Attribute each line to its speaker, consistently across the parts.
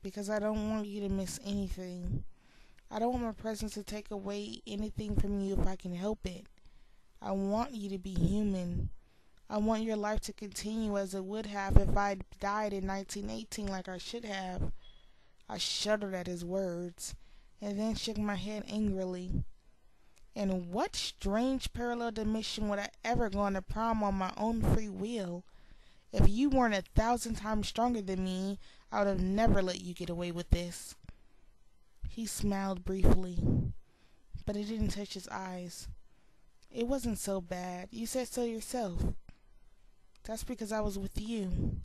Speaker 1: because I don't want you to miss anything. I don't want my presence to take away anything from you if I can help it. I want you to be human. I want your life to continue as it would have if I died in 1918 like I should have. I shuddered at his words, and then shook my head angrily. In what strange parallel dimension would I ever go on to prom on my own free will? If you weren't 1,000 times stronger than me, I would have never let you get away with this. He smiled briefly, but it didn't touch his eyes. It wasn't so bad. You said so yourself. That's because I was with you.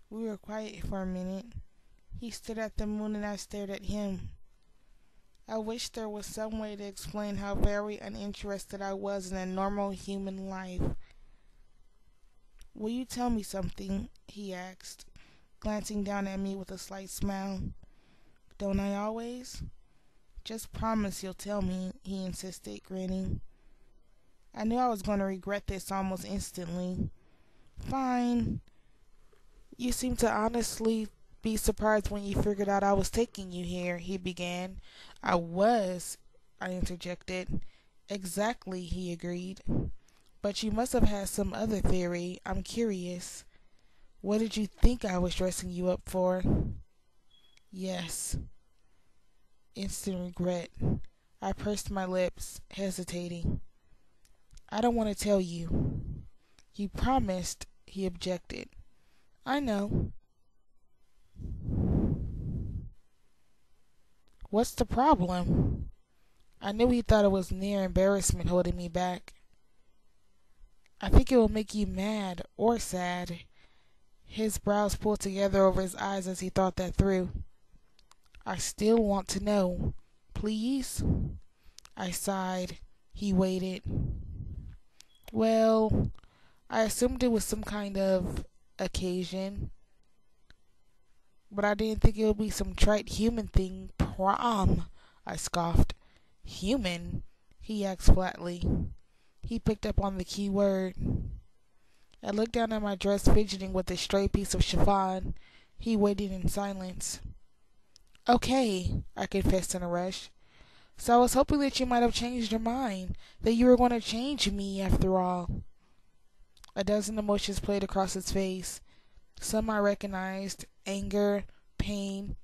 Speaker 1: We were quiet for a minute. He stared at the moon and I stared at him. I wish there was some way to explain how very uninterested I was in a normal human life. Will you tell me something? He asked, glancing down at me with a slight smile. Don't I always? Just promise you'll tell me, he insisted, grinning. I knew I was going to regret this almost instantly. Fine. You seem to honestly be surprised when you figured out I was taking you here, he began. I was, I interjected. Exactly, he agreed. But you must have had some other theory. I'm curious. What did you think I was dressing you up for? Yes. Instant regret. I pursed my lips, hesitating. I don't want to tell you. You promised, he objected. I know. What's the problem? I knew he thought it was near embarrassment holding me back. I think it will make you mad or sad. His brows pulled together over his eyes as he thought that through. I still want to know. Please? I sighed. He waited. Well, I assumed it was some kind of occasion, but I didn't think it would be some trite human thing. Prom, I scoffed. Human? He asked flatly. He picked up on the key word. I looked down at my dress, fidgeting with a stray piece of chiffon. He waited in silence. Okay, I confessed in a rush. So I was hoping that you might have changed your mind, that you were going to change me after all. A dozen emotions played across his face. Some I recognized, anger, pain,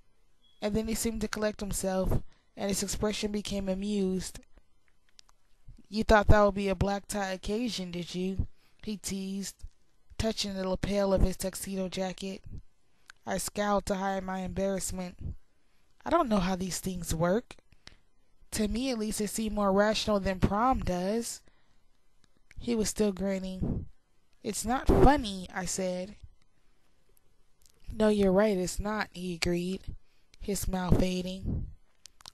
Speaker 1: and then he seemed to collect himself, and his expression became amused. You thought that would be a black tie occasion, did you? He teased, touching the lapel of his tuxedo jacket. I scowled to hide my embarrassment. I don't know how these things work. To me, at least, it seemed more rational than prom does. He was still grinning. It's not funny, I said. No, you're right, it's not, he agreed, his smile fading.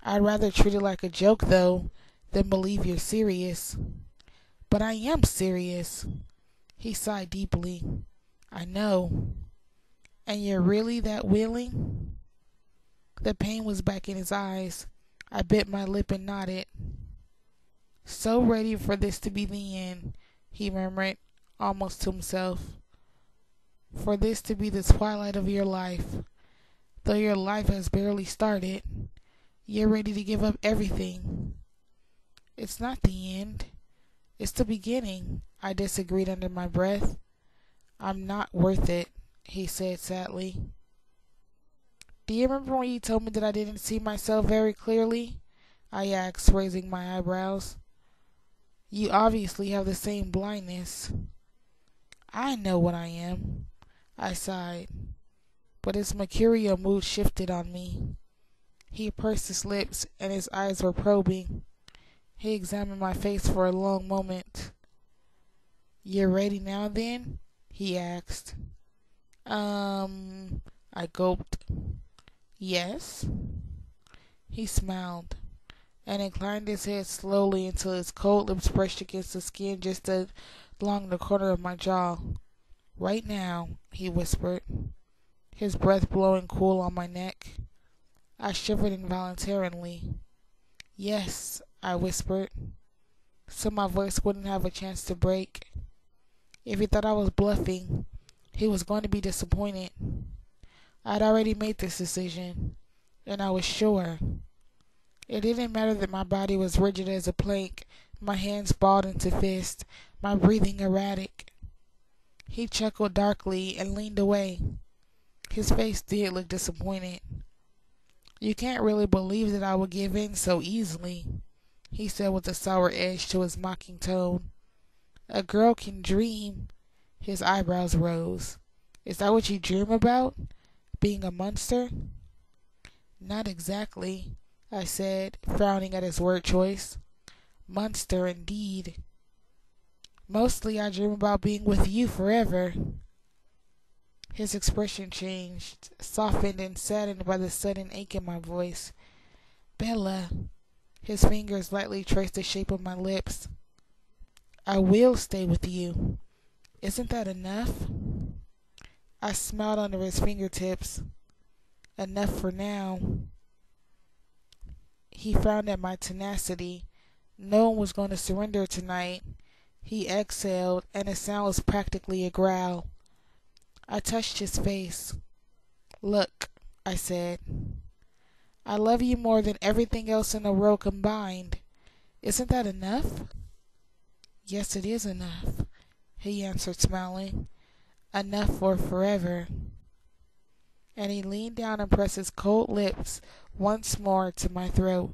Speaker 1: I'd rather treat it like a joke, though, than believe you're serious. But I am serious. He sighed deeply. I know. And you're really that willing? The pain was back in his eyes. I bit my lip and nodded. So ready for this to be the end, he murmured, almost to himself. For this to be the twilight of your life. Though your life has barely started, you're ready to give up everything. It's not the end. It's the beginning, I disagreed under my breath. I'm not worth it, he said sadly. Do you remember when you told me that I didn't see myself very clearly? I asked, raising my eyebrows. You obviously have the same blindness. I know what I am, I sighed, but his mercurial mood shifted on me. He pursed his lips, and his eyes were probing. He examined my face for a long moment. You're ready now, then? He asked. I gulped. Yes? He smiled, and inclined his head slowly until his cold lips brushed against the skin just along the corner of my jaw. Right now, he whispered, his breath blowing cool on my neck. I shivered involuntarily. Yes, I whispered, so my voice wouldn't have a chance to break. If he thought I was bluffing, he was going to be disappointed. I'd already made this decision, and I was sure. It didn't matter that my body was rigid as a plank, my hands balled into fists, my breathing erratic. He chuckled darkly and leaned away. His face did look disappointed. You can't really believe that I would give in so easily, he said with a sour edge to his mocking tone. A girl can dream. His eyebrows rose. Is that what you dream about? Being a monster? Not exactly, I said, frowning at his word choice. Monster indeed. Mostly I dream about being with you forever. His expression changed, softened and saddened by the sudden ache in my voice. Bella. His fingers lightly traced the shape of my lips. I will stay with you. Isn't that enough? I smiled under his fingertips. Enough for now. He frowned at my tenacity. No one was going to surrender tonight. He exhaled, and his sound was practically a growl. I touched his face. Look, I said. I love you more than everything else in the world combined. Isn't that enough? Yes, it is enough, he answered, smiling. Enough for forever. And he leaned down and pressed his cold lips once more to my throat.